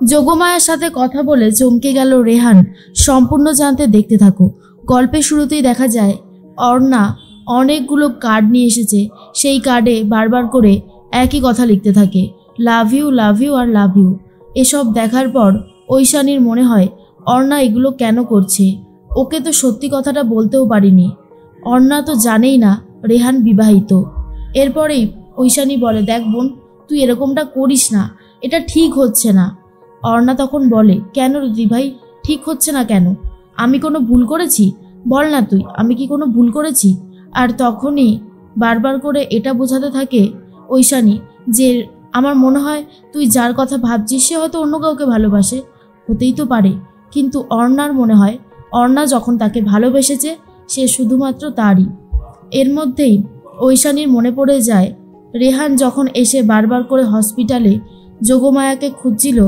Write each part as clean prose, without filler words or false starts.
যোগমায়ার সাথে কথা বলে চমকে গেল রেহান। সম্পূর্ণ জানতে দেখতে থাকো। গল্পের শুরুতেই দেখা যায় অর্ণা অনেকগুলো কার্ড নিয়ে এসেছে। সেই কার্ডে বারবার করে একই কথা লিখতে থাকে, love you R love you. এসব দেখার পর ঐশানীর মনে হয় অর্ণা এগুলো কেন করছে। ওকে তো সত্যি কথাটা বলতেও পারিনি। অর্ণা তো জানেই না রেহান বিবাহিত। এরপরেই ঐশানী বলে, দেখ বোন, তুই এরকমটা করিস না, এটা ঠিক হচ্ছে না। অর্ণা তখন বলে, কেন দিদি ভাই, ঠিক হচ্ছে না কেন? আমি কোনো ভুল করেছি? বল না তুই, আমি কি কোনো ভুল করেছি? আর তখনই বারবার করে এটা বোঝাতে থাকে ঐশানী যে আমার মনে হয় তুই যার কথা ভাবছিস সে হয়তো অন্য কাউকে ভালোবাসে, হতেই তো পারে। কিন্তু অর্ণার মনে হয় অর্ণা যখন তাকে ভালোবেসেছে সে শুধুমাত্র তারই। এর মধ্যেই ঐশানীর মনে পড়ে যায় রেহান যখন এসে বারবার করে হসপিটালে যোগমায়াকে খুঁজছিল,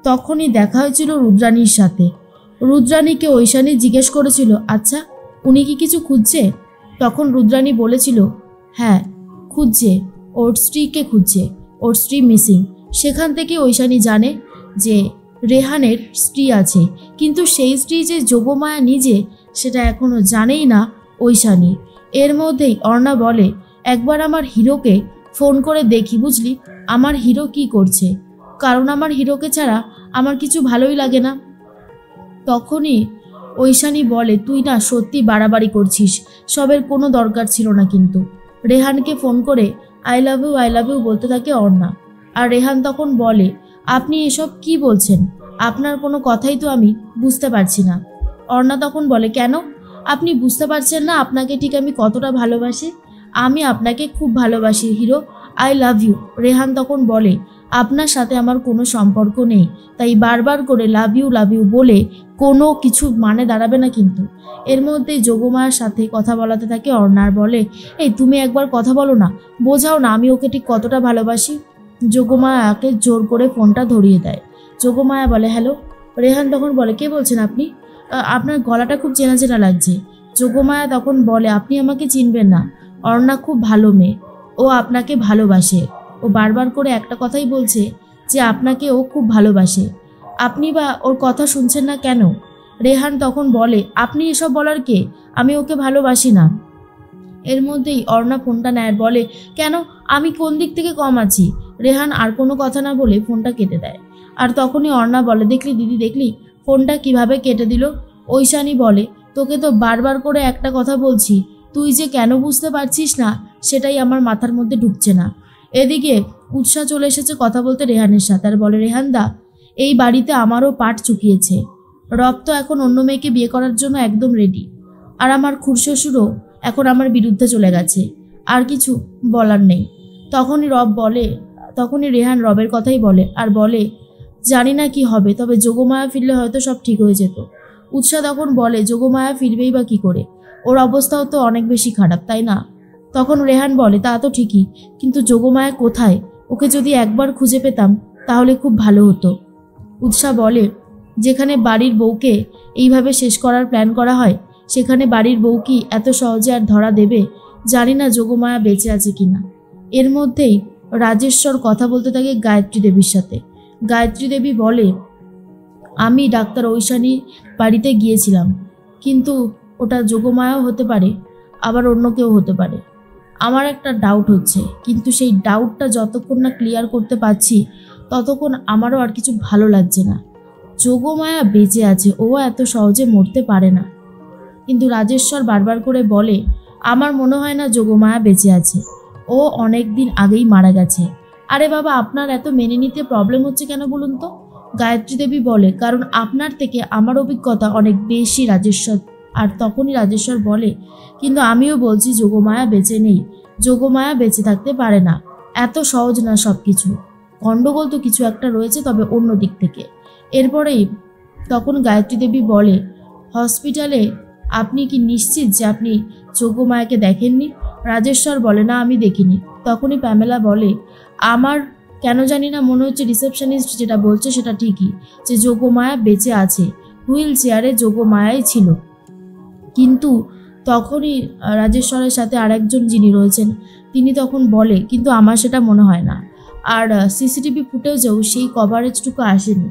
তখনই দেখা হয়েছিল রুদ্রাণীর সাথে। রুদ্রাণীকে ঐশানী জিজ্ঞেস করেছিল, আচ্ছা উনি কি কিছু খুঁজছে? তখন রুদ্রাণী বলেছিল, হ্যাঁ খুঁজছে, ওর স্ত্রীকে খুঁজছে, ওর স্ত্রী মিসিং। সেখান থেকে ঐশানী জানে যে রেহানের স্ত্রী আছে, কিন্তু সেই স্ত্রী যে যোগমায়া নিজে সেটা এখনো জানেই না ঐশানী। এর মধ্যেই অর্ণা বলে, একবার আমার হিরোকে ফোন করে দেখি, বুঝলি আমার হিরো কি করছে, কারণ আমার হিরোকে ছাড়া আমার কিছু ভালোই লাগে না। তখনই ঐশানী বলে, তুই না সত্যি বাড়াবাড়ি করছিস, সবের কোনো দরকার ছিল না। কিন্তু রেহানকে ফোন করে আই লাভ ইউ বলতে থাকে অর্ণা। আর রেহান তখন বলে, আপনি এসব কি বলছেন? আপনার কোনো কথাই তো আমি বুঝতে পারছি না। অর্ণা তখন বলে, কেন আপনি বুঝতে পারছেন না আপনাকে ঠিক আমি কতটা ভালোবাসি? আমি আপনাকে খুব ভালোবাসি hero, I love you. Rehan তখন বলে, আপনার সাথে আমার কোনো সম্পর্ক নেই, তাই বারবার করে লাভ ইউ বলে কোনো কিছু মানে দাঁড়াবে না কিন্তু। এর মধ্যেই যোগমায়ার সাথে কথা বলাতে থাকে অর্ণার। বলে, এই তুমি একবার কথা বলো না, বোঝাও না আমি ওকে ঠিক কতটা ভালোবাসি। যোগমায়াকে জোর করে ফোনটা ধরিয়ে দেয়। যোগমায়া বলে, হ্যালো। রেহান তখন বলে, কে বলছেন আপনি? আপনার গলাটা খুব চেনা চেনা লাগছে। যোগমায়া তখন বলে, আপনি আমাকে চিনবেন না, অর্ণা খুব ভালো মেয়ে, ও আপনাকে ভালোবাসে। ও বারবার করে একটা কথাই বলছে যে আপনাকে ও খুব ভালোবাসে, আপনি বা ওর কথা শুনছেন না কেন? রেহান তখন বলে, আপনি এসব বলার কে? আমি ওকে ভালোবাসি না। এর মধ্যেই অর্ণা ফোনটা নেয়, বলে, কেন আমি কোন দিক থেকে কম আছি? রেহান আর কোনো কথা না বলে ফোনটা কেটে দেয়। আর তখনই অর্ণা বলে, দেখলি দিদি, দেখলি ফোনটা কিভাবে কেটে দিল? ঐশানী বলে, তোকে তো বারবার করে একটা কথা বলছি, তুই যে কেন বুঝতে পারছিস না সেটাই আমার মাথার মধ্যে ঢুকছে না। এদিকে উৎসাহ চলে এসেছে কথা বলতে রেহানের সাথে, আর বলে, রেহানদা, এই বাড়িতে আমারও পাট চুকিয়েছে। রব তো এখন অন্য মেয়েকে বিয়ে করার জন্য একদম রেডি, আর আমার খুড়শ্বশুরও এখন আমার বিরুদ্ধে চলে গেছে, আর কিছু বলার নেই। তখনই রেহান রবের কথাই বলে, আর বলে, জানি না কি হবে, তবে যোগমায়া ফিরলে হয়তো সব ঠিক হয়ে যেত। উৎসাহ তখন বলে, যোগমায়া ফিরবেই বা কি করে? ওর অবস্থাও তো অনেক বেশি খারাপ, তাই না? তখন রেহান বলে, তা তো ঠিকই, কিন্তু যোগমায়া কোথায়? ওকে যদি একবার খুঁজে পেতাম তাহলে খুব ভালো হতো। উৎসাহ বলে, যেখানে বাড়ির বউকে এইভাবে শেষ করার প্ল্যান করা হয়, সেখানে বাড়ির বউ কি এত সহজে আর ধরা দেবে? জানি না যোগমায়া বেঁচে আছে কিনা। এর মধ্যেই রাজেশ্বর কথা বলতে থাকে গায়ত্রী দেবীর সাথে। গায়ত্রী দেবী বলে, আমি ডাক্তার ঐশানী বাড়িতে গিয়েছিলাম, কিন্তু ওটা যোগমায়াও হতে পারে, আবার অন্য কেউ হতে পারে। আমার একটা ডাউট হচ্ছে, কিন্তু সেই ডাউটটা যতক্ষণ না ক্লিয়ার করতে পারছি ততক্ষণ আমারও আর কিছু ভালো লাগছে না। যোগমায়া বেঁচে আছে, ও এত সহজে মরতে পারে না। কিন্তু রাজেশ্বর বারবার করে বলে, আমার মনে হয় না যোগমায়া বেঁচে আছে, ও অনেক দিন আগেই মারা গেছে। আরে বাবা, আপনার এত মেনে নিতে প্রবলেম হচ্ছে কেন বলুন তো? গায়ত্রী দেবী বলে, কারণ আপনার থেকে আমার অভিজ্ঞতা অনেক বেশি রাজেশ্বর। আর তখনই রাজেশ্বর বলে, কিন্তু আমিও বলছি যোগমায়া বেঁচে নেই, যোগমায়া বেঁচে থাকতে পারে না, এত সহজ না সব কিছু, গণ্ডগোল তো কিছু একটা রয়েছে, তবে অন্য দিক থেকে। এরপরেই তখন গায়ত্রী দেবী বলে, হসপিটালে আপনি কি নিশ্চিত যে আপনি যোগমায়াকে দেখেননি? রাজেশ্বর বলে, না আমি দেখিনি। তখনই প্যামেলা বলে, আমার কেন জানি না মনে হচ্ছে রিসেপশনিস্ট যেটা বলছে সেটা ঠিকই, যে যোগমায়া বেঁচে আছে, হুইল চেয়ারে যোগমায়াই ছিল। কিন্তু তখনই রাজেশ্বরের সাথে আরেকজন যিনি রয়েছেন তিনি তখন বলে, কিন্তু আমার সেটা মনে হয় না, আর সিসিটিভি ফুটেজেও সেই কভারেজটুকু আসেনি।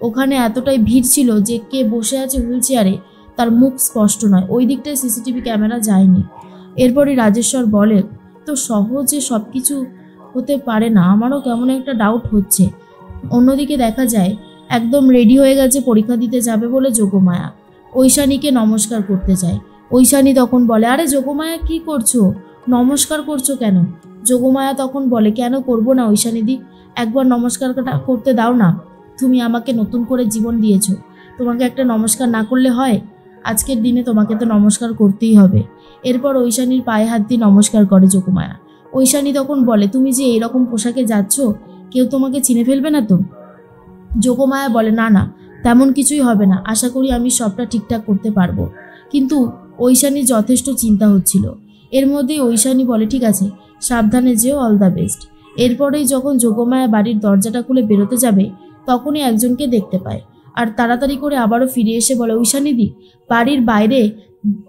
ওখানে এতটাই ভিড় ছিল যে কে বসে আছে হুইল চেয়ারে তার মুখ স্পষ্ট নয়, ওই দিকটায় সিসিটিভি ক্যামেরা যায়নি। এরপরই রাজেশ্বর বলে, তো সহজে সব কিছু হতে পারে না, আমারও কেমন একটা ডাউট হচ্ছে। অন্যদিকে দেখা যায় একদম রেডি হয়ে গেছে পরীক্ষা দিতে যাবে বলে যোগমায়া ঐশানীকে নমস্কার করতে যায়। ঐশানী তখন বলে, আরে যোগমায়া কি করছো, নমস্কার করছো কেন? যোগমায়া তখন বলে, কেন করবো না ঐশানীদি, একবার নমস্কারটা করতে দাও না, তুমি আমাকে নতুন করে জীবন দিয়েছো, তোমাকে একটা নমস্কার না করলে হয়? আজকের দিনে তোমাকে তো নমস্কার করতেই হবে। এরপর ঐশানীর পায়ে হাত দিয়ে নমস্কার করে যোগমায়া। ঐশানী তখন বলে, তুমি যে এরকম পোশাকে যাচ্ছ কেউ তোমাকে চিনে ফেলবে না তো? যোগমায়া বলে, না না, তেমন কিছুই হবে না, আশা করি আমি সবটা ঠিকঠাক করতে পারবো। কিন্তু ঐশানীর যথেষ্ট চিন্তা হচ্ছিল। এর মধ্যেই ঐশানী বলে, ঠিক আছে, সাবধানে যেও, অল দ্য বেস্ট। এরপরেই যখন যোগমায়া বাড়ির দরজাটা খুলে বেরোতে যাবে তখনই একজনকে দেখতে পায় আর তাড়াতাড়ি করে আবারও ফিরে এসে বলে, ঐশানীদি, বাড়ির বাইরে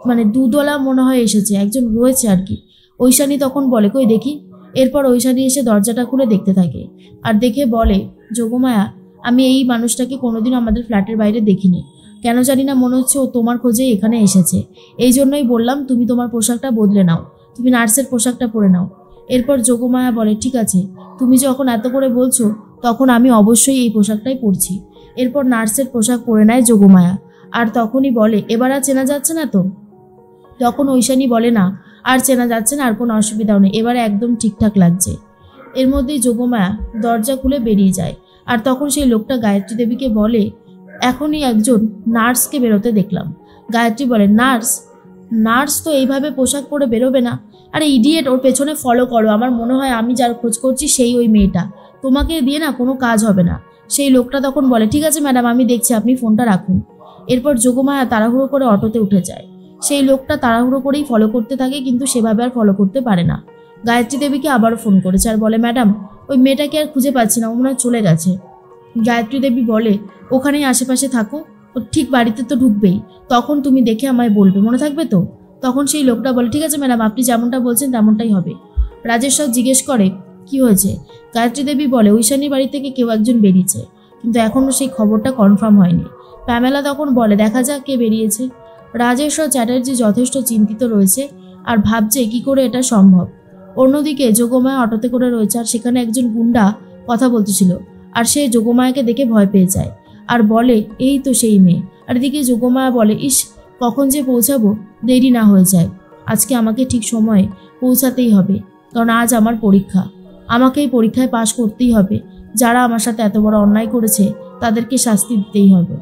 মানে দুদলা মনে হয় এসেছে, একজন রয়েছে আর কি। ঐশানী তখন বলে, কই দেখি। এরপর ঐশানী এসে দরজাটা খুলে দেখতে থাকে আর দেখে বলে, যোগমায়া, আমি এই মানুষটাকে কোনোদিন আমাদের ফ্ল্যাটের বাইরে দেখিনি, কেন জানি না মনে হচ্ছে ও তোমার খোঁজেই এখানে এসেছে, এই জন্যই বললাম তুমি তোমার পোশাকটা বদলে নাও, তুমি নার্সের পোশাকটা পরে নাও। এরপর যোগমায়া বলে, ঠিক আছে, তুমি যখন এত করে বলছো তখন আমি অবশ্যই এই পোশাকটাই পরছি। এরপর নার্সের পোশাক পরে নেয় যোগমায়া আর তখনই বলে, এবার আর চেনা যাচ্ছে না তো? তখন ঐশানী বলে, না আর চেনা যাচ্ছে না, আর কোনো অসুবিধাও নেই, এবারে একদম ঠিকঠাক লাগছে। এর মধ্যেই যোগমায়া দরজা খুলে বেরিয়ে যায় আর তখন সেই লোকটা গায়ত্রী দেবীকে বলে, এখনই একজন নার্সকে বেরোতে দেখলাম। গায়ত্রী বলে, নার্স? নার্স তো এইভাবে পোশাক পরে বেরোবে না, আরে ইডিয়েট, ওর পেছনে ফলো করো, আমার মনে হয় আমি যার খোঁজ করছি সেই ওই মেয়েটা, তোমাকে দিয়ে না কোনো কাজ হবে না। সেই লোকটা তখন বলে, ঠিক আছে ম্যাডাম, আমি দেখছি, আপনি ফোনটা রাখুন। এরপর যোগমায়া তাড়াহুড়ো করে অটোতে উঠে যায়। সেই লোকটা তাড়াহুড়ো করেই ফলো করতে থাকে কিন্তু সেভাবে আর ফলো করতে পারে না। গায়ত্রী দেবীকে আবারও ফোন করেছে আর বলে, ম্যাডাম, ওই মেয়েটাকে আর খুঁজে পাচ্ছি না, ও মনে হয় চলে গেছে। গায়ত্রী দেবী বলে, ওখানেই আশেপাশে থাকো, ও ঠিক বাড়িতে তো ঢুকবেই, তখন তুমি দেখে আমায় বলবে, মনে থাকবে তো? তখন সেই লোকটা বলে, ঠিক আছে ম্যাডাম, আপনি যেমনটা বলছেন তেমনটাই হবে। রাজেশ্বর জিজ্ঞেস করে, কি হয়েছে? গায়ত্রী দেবী বলে, ঐশানীর বাড়ি থেকে কেউ একজন বেরিয়েছে, কিন্তু এখনও সেই খবরটা কনফার্ম হয়নি। প্যামেলা তখন বলে, দেখা যাক কে বেরিয়েছে। রাজেশ্বর চ্যাটার্জি যথেষ্ট চিন্তিত রয়েছে আর ভাবছে কি করে এটা সম্ভব। অন্যদিকে যোগমায়া অটোতে করে রয়েছে আর সেখানে একজন গুন্ডা কথা বলতেছিল আর সে যোগমায়াকে দেখে ভয় পেয়ে যায় আর বলে, এই তো সেই মেয়ে। আর এদিকে যোগমায়া বলে, ইস, কখন যে পৌঁছাবো, দেরি না হয়ে যায়, আজকে আমাকে ঠিক সময়ে পৌঁছাতেই হবে, কারণ আজ আমার পরীক্ষা, আমাকে এই পরীক্ষায় পাশ করতেই হবে, যারা আমার সাথে এত বড় অন্যায় করেছে তাদেরকে শাস্তি দিতেই হবে।